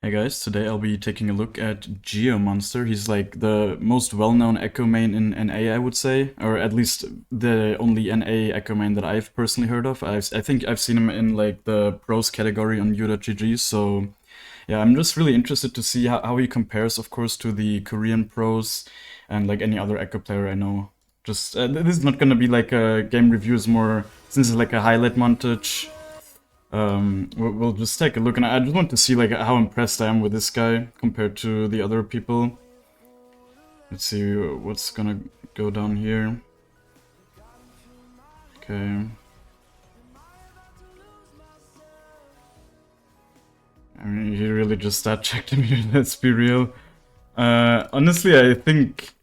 Hey guys, today I'll be taking a look at Gio Monster. He's like the most well-known Ekko main in NA, I would say, or at least the only NA Ekko main that I've personally heard of. I think I've seen him in like the pros category on u.gg, so yeah, I'm just really interested to see how he compares, of course, to the Korean pros and like any other Ekko player I know. Just this is not gonna be like a game review, it's more since it's like a highlight montage. We'll just take a look, and I just want to see like how impressed I am with this guy compared to the other people. Let's see what's gonna go down here. Okay. I mean, he really just stat checked him here, let's be real. Honestly, I think...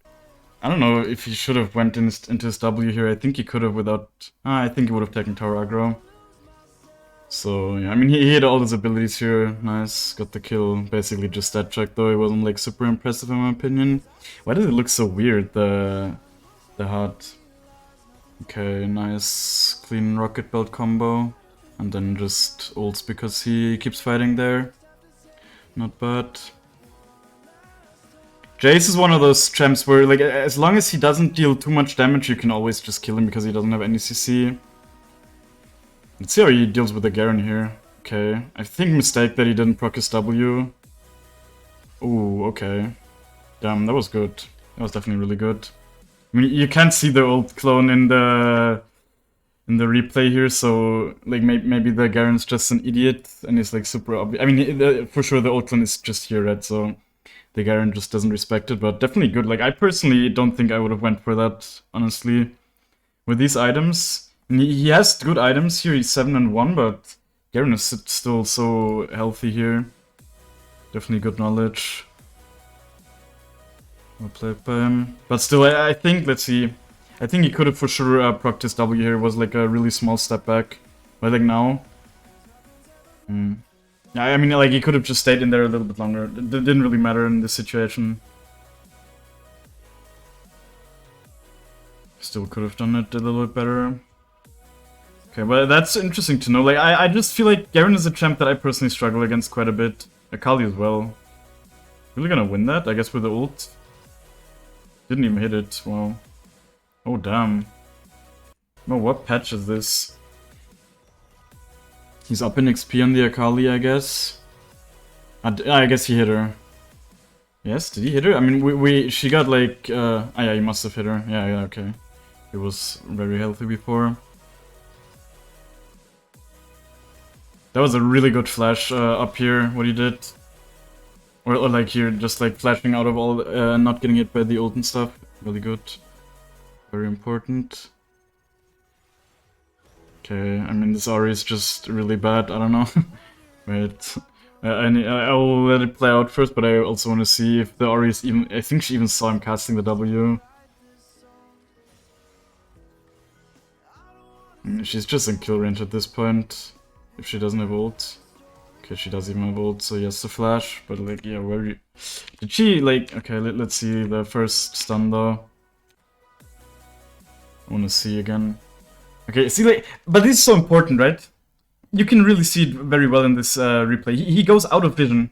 I don't know if he should have went into his W here. I think he could have without... I think he would have taken tower aggro. So, yeah, I mean, he hit all his abilities here. Nice, got the kill. Basically just stat check, though. It wasn't, like, super impressive in my opinion. Why does it look so weird, the HUD? Okay, nice, clean rocket belt combo. And then just ults because he keeps fighting there. Not bad. Jace is one of those champs where, like, as long as he doesn't deal too much damage, you can always just kill him because he doesn't have any CC. Let's see how he deals with the Garen here. Okay, I think mistake that he didn't proc his W. Ooh, okay. Damn, that was good. That was definitely really good. I mean, you can't see the ult clone in the replay here, so like maybe the Garen's just an idiot and he's like super obvious. I mean, for sure the ult clone is just here, right? So the Garen just doesn't respect it, but definitely good. Like, I personally don't think I would have went for that, honestly. With these items, and he has good items here. He's 7 and 1, but Garen is still so healthy here. Definitely good knowledge. Well played by him. But still, I think, let's see. I think he could have for sure procced his W here. It was like a really small step back. But like now... Yeah, I mean, like, he could have just stayed in there a little bit longer. It didn't really matter in this situation. Still could have done it a little bit better. Okay, well, that's interesting to know. Like, I just feel like Garen is a champ that I personally struggle against quite a bit. Akali as well. Really gonna win that, I guess, with the ult? Didn't even hit it, wow. Oh, damn. Oh, what patch is this? He's up in XP on the Akali, I guess. I guess he hit her. Yes, did he hit her? I mean, she got like... yeah, he must have hit her. Yeah, okay. He was very healthy before. That was a really good flash up here, what he did. Or like here, just like flashing out of all, not getting hit by the ult and stuff. Really good. Very important. Okay, I mean, this Ahri is just really bad, I don't know. Wait, I'll let it play out first, but I also want to see if the Ahri is even... I think she even saw him casting the W. She's just in kill range at this point, if she doesn't have ult. Okay, she does even have ult, so he has to flash, but like, yeah, where... Did she, like... Okay, let's see the first stun though. I want to see again. Okay, see, like, but this is so important, right? You can really see it very well in this replay. He goes out of vision,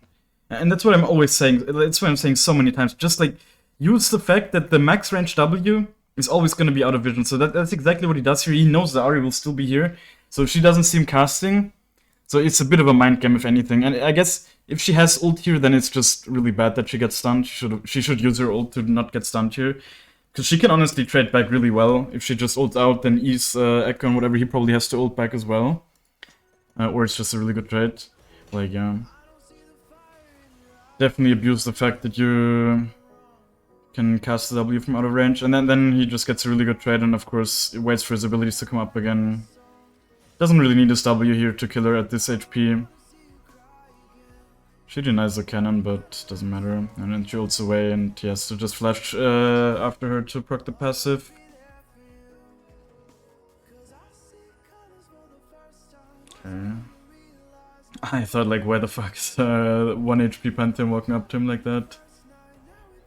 and that's what I'm always saying. That's what I'm saying so many times. Just like use the fact that the max range W is always going to be out of vision. So that's exactly what he does here. He knows the Ahri will still be here, so she doesn't see him casting. So it's a bit of a mind game, if anything. And I guess if she has ult here, then it's just really bad that she gets stunned. She should use her ult to not get stunned here. Because she can honestly trade back really well. If she just ults out, then E's Ekko and whatever, he probably has to ult back as well. Or it's just a really good trade. Like, yeah. Definitely abuse the fact that you can cast the W from out of range. And then he just gets a really good trade, and of course, it waits for his abilities to come up again. Doesn't really need his W here to kill her at this HP. She denies the cannon, but doesn't matter. And then she ults away, and he has to just flash after her to proc the passive. Okay. I thought, like, why the fuck is 1 HP Pantheon walking up to him like that?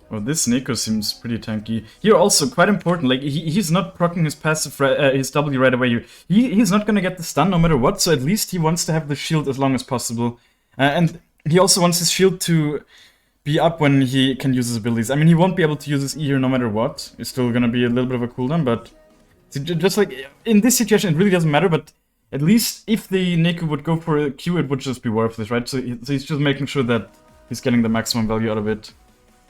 Well, this Neko seems pretty tanky. Here also, quite important, like, he's not proccing his passive, his W right away here. He's not gonna get the stun no matter what, so at least he wants to have the shield as long as possible. And he also wants his shield to be up when he can use his abilities. I mean, he won't be able to use his E here no matter what. It's still gonna be a little bit of a cooldown, but just like in this situation, it really doesn't matter. But at least if the Neku would go for a Q, it would just be worthless, right? So he's just making sure that he's getting the maximum value out of it.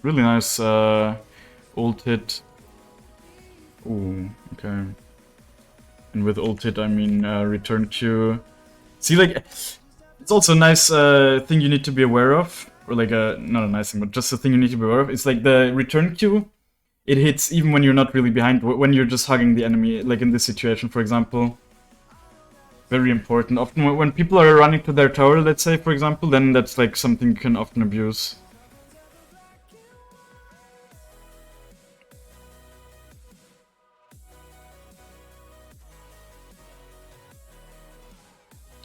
Really nice ult hit. Ooh, okay. And with ult hit, I mean return Q. See, like, it's also a nice thing you need to be aware of. Or like not a nice thing, but just a thing you need to be aware of. It's like the return Q, it hits even when you're not really behind, when you're just hugging the enemy, like in this situation, for example. Very important. Often when people are running to their tower, let's say, for example, then that's like something you can often abuse.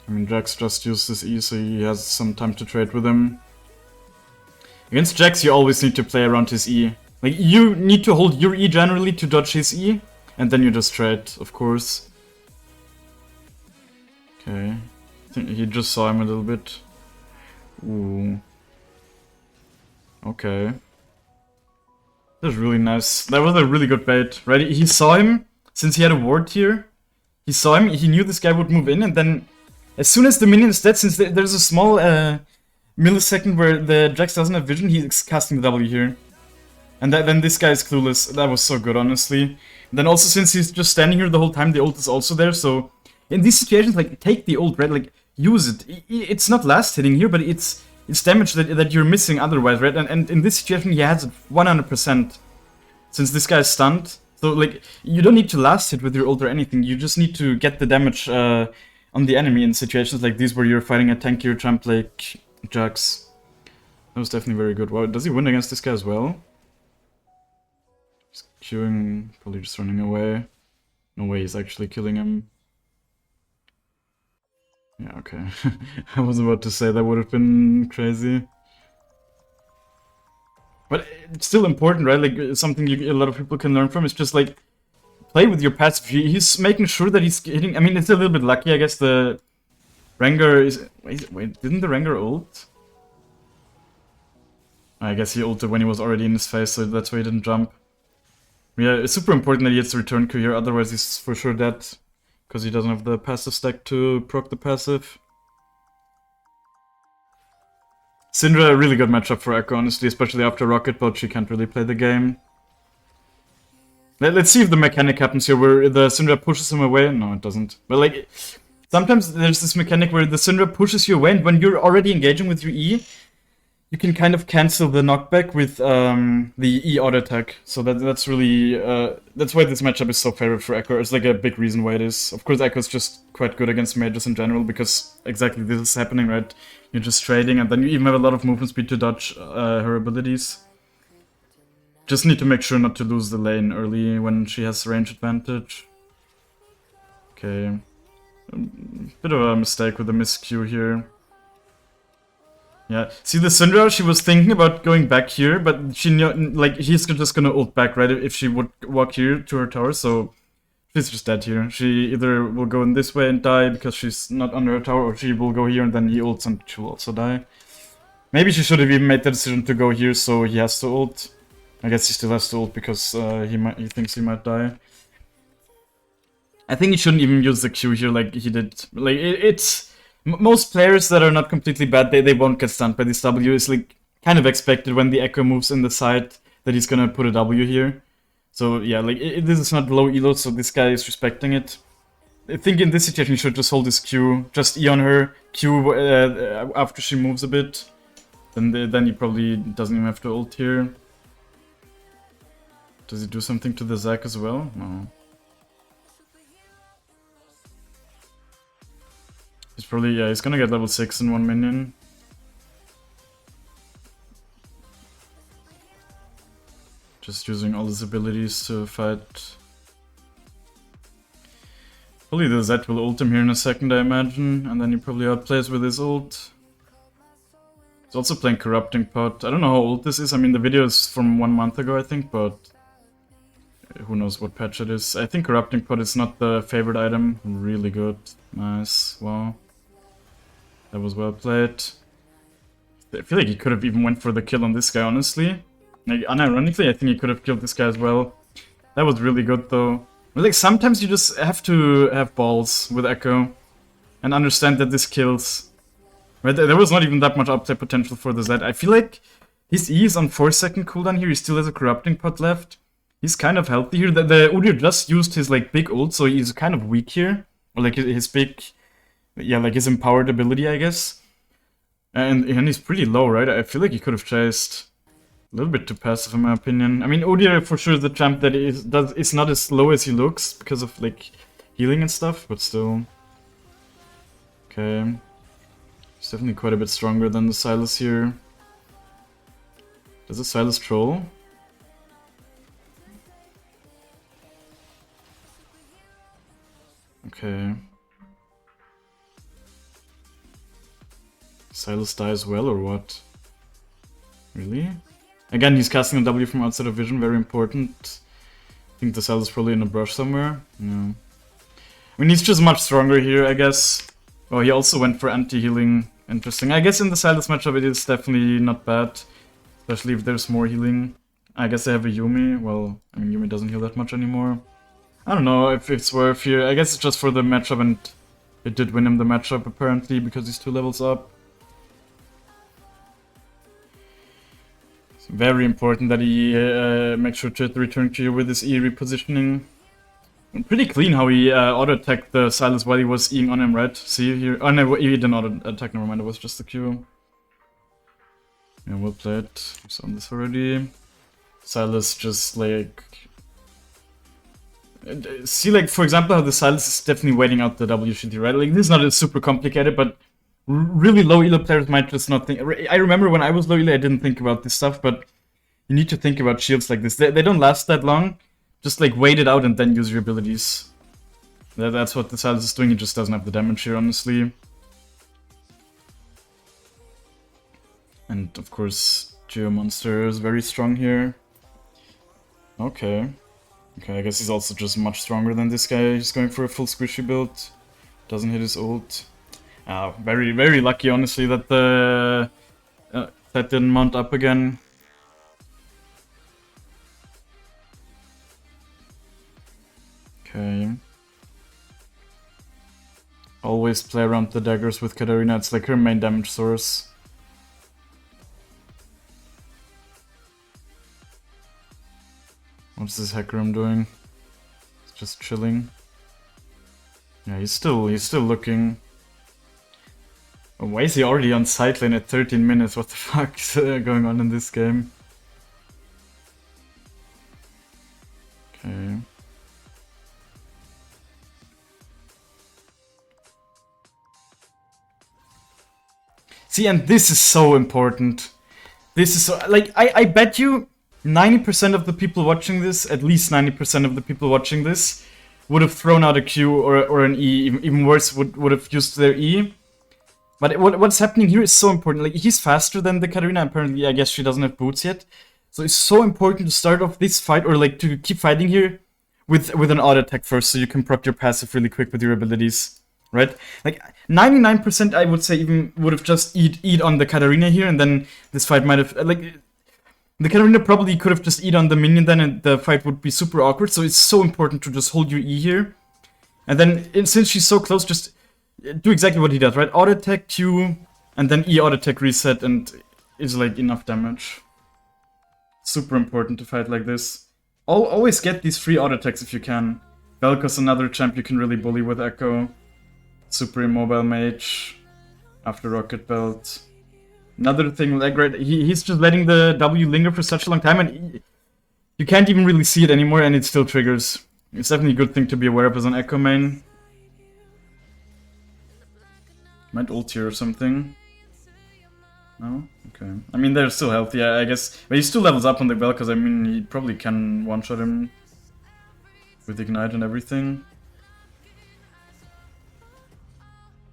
I mean, Jax just used his E, so he has some time to trade with him. Against Jax, you always need to play around his E. Like, you need to hold your E generally to dodge his E, and then you just trade, of course. Okay. I think he just saw him a little bit. Ooh. Okay. That was really nice. That was a really good bait, right? He saw him, since he had a ward here. He saw him, he knew this guy would move in, and then as soon as the minion is dead, since there's a small millisecond where the Jax doesn't have vision, he's casting the W here. And then this guy is clueless. That was so good, honestly. And then also, since he's just standing here the whole time, the ult is also there, so in these situations, like, take the ult, right? Like, use it. It's not last hitting here, but it's damage that you're missing otherwise, right? And in this situation, he has it 100%. Since this guy is stunned. So, like, you don't need to last hit with your ult or anything. You just need to get the damage on the enemy in situations like these where you're fighting a tankier champ like Jax. That was definitely very good. Wow, does he win against this guy as well? He's queuing, probably just running away. No way he's actually killing him. Yeah, okay. I was about to say that would have been crazy. But it's still important, right? Like, something a lot of people can learn from. It's just like, play with your passive. He's making sure that he's hitting. I mean, it's a little bit lucky, I guess. The Rengar is. Wait, didn't the Rengar ult? I guess he ulted when he was already in his face, so that's why he didn't jump. Yeah, it's super important that he gets the return Q here, otherwise he's for sure dead. Because he doesn't have the passive stack to proc the passive. Syndra, a really good matchup for Ekko, honestly, especially after Rocket, but she can't really play the game. Let's see if the mechanic happens here where the Syndra pushes him away. No, it doesn't. But like, sometimes there's this mechanic where the Syndra pushes you away, and when you're already engaging with your E, you can kind of cancel the knockback with the E auto attack. So that's really that's why this matchup is so favorite for Ekko. It's like a big reason why it is. Of course, Ekko's just quite good against mages in general because exactly this is happening, right? You're just trading, and then you even have a lot of movement speed to dodge her abilities. Just need to make sure not to lose the lane early when she has range advantage. Okay. Bit of a mistake with the miscue here. Yeah, see the Syndra, she was thinking about going back here, but she knew, like, he's just gonna ult back, right, if she would walk here to her tower, so she's just dead here. She either will go in this way and die because she's not under her tower, or she will go here and then he ults and she will also die. Maybe she should have even made the decision to go here, so he has to ult. I guess he still has to ult because he thinks he might die. I think he shouldn't even use the Q here like he did. Like, it's... Most players that are not completely bad, they won't get stunned by this W. It's like kind of expected when the Ekko moves in the side that he's gonna put a W here. So yeah, like this is not low elo, so this guy is respecting it. I think in this situation he should just hold his Q, just E on her, Q after she moves a bit. Then he probably doesn't even have to ult here. Does he do something to the Zac as well? No. He's probably, yeah, he's gonna get level 6 in one minion. Just using all his abilities to fight. Probably the Zed will ult him here in a second, I imagine, and then he probably outplays with his ult. He's also playing Corrupting Pot. I don't know how old this is. I mean, the video is from 1 month ago, I think, but who knows what patch it is. I think Corrupting Pot is not the favorite item. Really good. Nice. Wow. That was well played. I feel like he could have even went for the kill on this guy, honestly. Like, unironically, I think he could have killed this guy as well. That was really good, though. But, like, sometimes you just have to have balls with Ekko and understand that this kills. Right? There was not even that much upside potential for the Z. I feel like his E is on 4-second cooldown here. He still has a corrupting pot left. He's kind of healthy here. The Udyr just used his, like, big ult, so he's kind of weak here. Or, like, his big... Yeah, like, his empowered ability, I guess. And he's pretty low, right? I feel like he could have chased a little bit too passive, in my opinion. I mean, Udyr for sure is the champ that is not as low as he looks because of, like, healing and stuff, but still. Okay. He's definitely quite a bit stronger than the Sylas here. Does the Sylas troll? Okay. Sylas dies well or what? Really? Again, he's casting a W from outside of vision, very important. I think the Sylas is probably in a brush somewhere. No. I mean, he's just much stronger here, I guess. Oh, he also went for anti-healing. Interesting. I guess in the Sylas matchup it is definitely not bad. Especially if there's more healing. I guess they have a Yuumi. Well, I mean, Yuumi doesn't heal that much anymore. I don't know if it's worth here. I guess it's just for the matchup, and it did win him the matchup, apparently, because he's 2 levels up. It's very important that he makes sure to return Gio with his E repositioning. Pretty clean how he auto-attacked the Sylas while he was Eing on him, right? See here? Oh no, he didn't auto-attack, never mind, it was just the Q. Yeah, well played. We've done this already. Sylas just like... See, like, for example, how the Sylas is definitely waiting out the W shitty, right? Like, this is not super complicated, but really low elo players might just not think... I remember when I was low elo, I didn't think about this stuff, but you need to think about shields like this. They don't last that long. Just, like, wait it out and then use your abilities. That's what the Sylas is doing, he just doesn't have the damage here, honestly. And, of course, Gio Monster is very strong here. Okay. Okay, I guess he's also just much stronger than this guy. He's going for a full squishy build. Doesn't hit his ult. Very, very lucky, honestly, that the... that didn't mount up again. Okay. Always play around the daggers with Katarina, it's like her main damage source. What's this Hecarim doing? He's just chilling. Yeah, he's still looking. Oh, why is he already on side lane at 13 minutes? What the fuck is going on in this game? Okay. See, and this is so important. This is so, like, I bet you 90% of the people watching this, at least 90% of the people watching this, would have thrown out a Q or an E, even worse, would have used their E. But what's happening here is so important. Like, he's faster than the Katarina, apparently, I guess she doesn't have boots yet. So it's so important to start off this fight, or like to keep fighting here, with an auto attack first, so you can proc your passive really quick with your abilities. Right? Like, 99% I would say even would have just eat on the Katarina here, and then this fight might have, like, the Katarina probably could have just eat on the minion then, and the fight would be super awkward, so it's so important to just hold your E here. And then, since she's so close, just do exactly what he does, right? Auto attack, Q, and then E auto attack reset, and it's like enough damage. Super important to fight like this. Always get these free auto attacks if you can. Vel'Koz, another champ you can really bully with Ekko. Super immobile mage after Rocket Belt. Another thing, like, right, he's just letting the W linger for such a long time, and you can't even really see it anymore, and it still triggers. It's definitely a good thing to be aware of as an Ekko main. Might ult here or something. No? Okay. I mean, they're still healthy, I guess. But he still levels up on the bell, because I mean, he probably can one-shot him with Ignite and everything.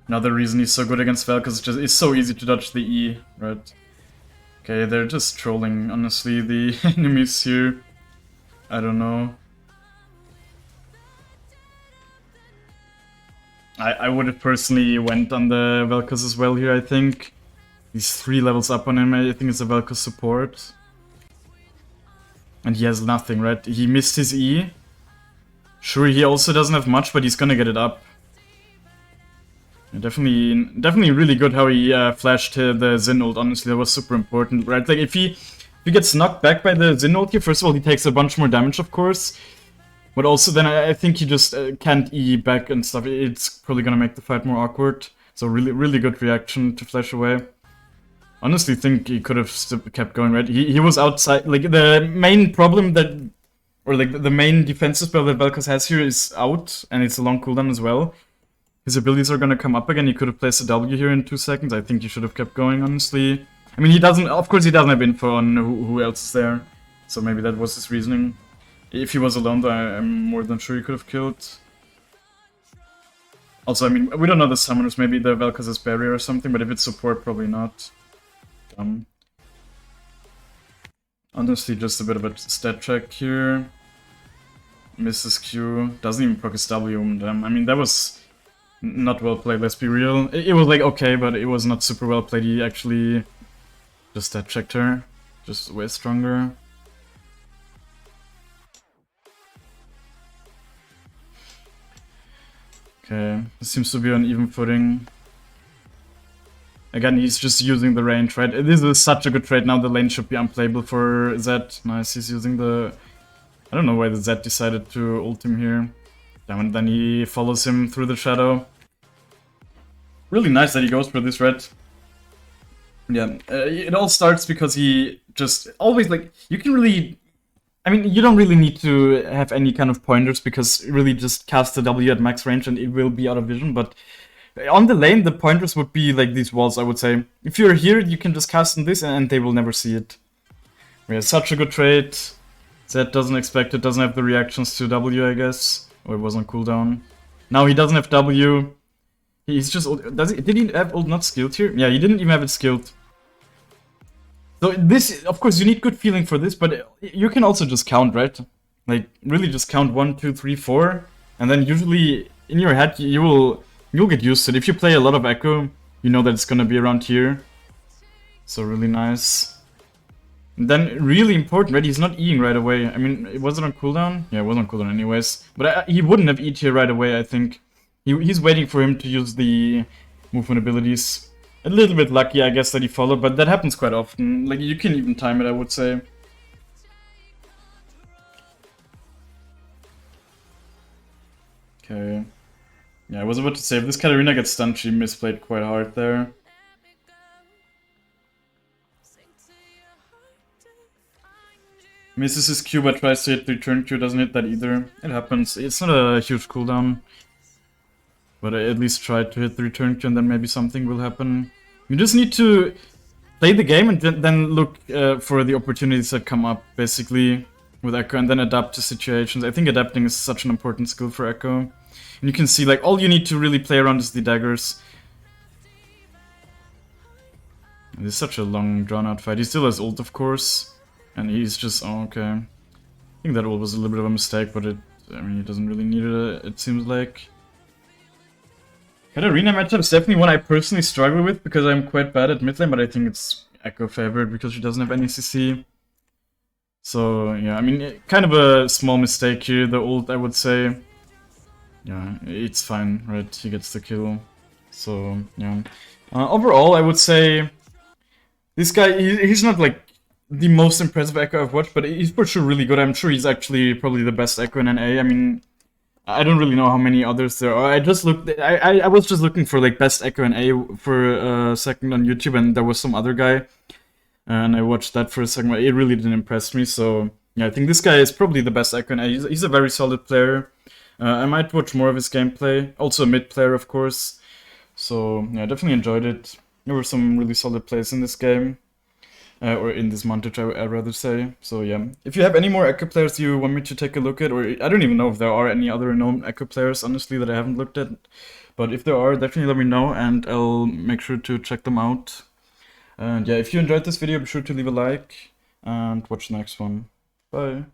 Another reason he's so good against Vel'Koz is it's so easy to dodge the E, right? Okay, they're just trolling, honestly, the enemies here. I don't know. I would have personally went on the Vel'Koz as well here, I think. He's 3 levels up on him. I think it's a Velka support. And he has nothing, right? He missed his E. Sure, he also doesn't have much, but he's gonna get it up. Yeah, definitely really good how he flashed the Xin ult. Honestly, that was super important, right? Like, if he gets knocked back by the Xin ult here, first of all, he takes a bunch more damage, of course. But also, then I think he just can't E back and stuff. It's probably gonna make the fight more awkward. So really good reaction to flash away. Honestly, think he could have kept going, right? He was outside. Like, the main problem that, or like the main defensive spell that Vel'Koz has here is out, and it's a long cooldown as well. His abilities are gonna come up again. He could have placed a W here in 2 seconds. I think he should have kept going, honestly. I mean, of course he doesn't have info on who else is there. So maybe that was his reasoning. If he was alone, though, I'm more than sure he could have killed. Also, I mean, we don't know the summoners. Maybe the Vel'Koz's barrier or something, but if it's support, probably not. Honestly, just a bit of a stat check here. Misses Q. Doesn't even proc his W. I mean, that was not well played, let's be real. It was like okay, but it was not super well played. He actually just stat checked her. Just way stronger. Okay, this seems to be on even footing. Again, he's just using the range, right? This is such a good trade. Now the lane should be unplayable for Zed. Nice, he's using the... I don't know why the Zed decided to ult him here. And then he follows him through the shadow. Really nice that he goes for this red. Yeah, it all starts because he just always, like, you can really... I mean, you don't really need to have any kind of pointers because really just cast the W at max range and it will be out of vision, but... On the lane, the pointers would be like these walls, I would say. If you're here, you can just cast on this and they will never see it. Yeah, such a good trade. Zed doesn't expect it, doesn't have the reactions to W, I guess. Or it was on cooldown. Now he doesn't have W. He's just... Did he have ult not skilled here? Yeah, he didn't even have it skilled. So this, of course, you need good feeling for this, but you can also just count, right? Like, really just count 1, 2, 3, 4. And then usually, in your head, you'll get used to it. If you play a lot of Ekko, you know that it's gonna be around here. So really nice. And then really important, right? He's not Eing right away. I mean, was it on cooldown? Yeah, it was on cooldown anyways. But he wouldn't have E'd here right away, I think. He's waiting for him to use the movement abilities. A little bit lucky, I guess, that he followed, but that happens quite often. Like, you can even time it, I would say. Okay. Yeah, I was about to say, if this Katarina gets stunned, she misplayed quite hard there. Misses his Q but tries to hit the return Q, doesn't hit that either. It happens. It's not a huge cooldown. But I at least tried to hit the return Q and then maybe something will happen. You just need to play the game and then look for the opportunities that come up, basically, with Ekko, and then adapt to situations. I think adapting is such an important skill for Ekko. And you can see, like, all you need to really play around is the daggers. This is such a long, drawn-out fight. He still has ult, of course. And he's just... Oh, okay. I think that ult was a little bit of a mistake, but I mean, he doesn't really need it, it seems like. Katarina matchup is definitely one I personally struggle with, because I'm quite bad at mid lane, but I think it's Ekko favored, because she doesn't have any CC. So, yeah, I mean, kind of a small mistake here, the ult, I would say. Yeah, it's fine, right? He gets the kill. So, yeah. Overall, I would say this guy, he's not like the most impressive Ekko I've watched, but he's for sure really good. I'm sure he's actually probably the best Ekko in NA. I mean, I don't really know how many others there are. I just looked, I was just looking for like best Ekko in A for a second on YouTube, and there was some other guy. And I watched that for a second, but it really didn't impress me. So, yeah, I think this guy is probably the best Ekko in A. He's a very solid player. I might watch more of his gameplay. Also a mid player, of course. So, yeah, I definitely enjoyed it. There were some really solid plays in this game. Or in this montage, I'd rather say. So, yeah. If you have any more Ekko players you want me to take a look at, or I don't even know if there are any other known Ekko players, honestly, that I haven't looked at. But if there are, definitely let me know, and I'll make sure to check them out. And yeah, if you enjoyed this video, be sure to leave a like, and watch the next one. Bye.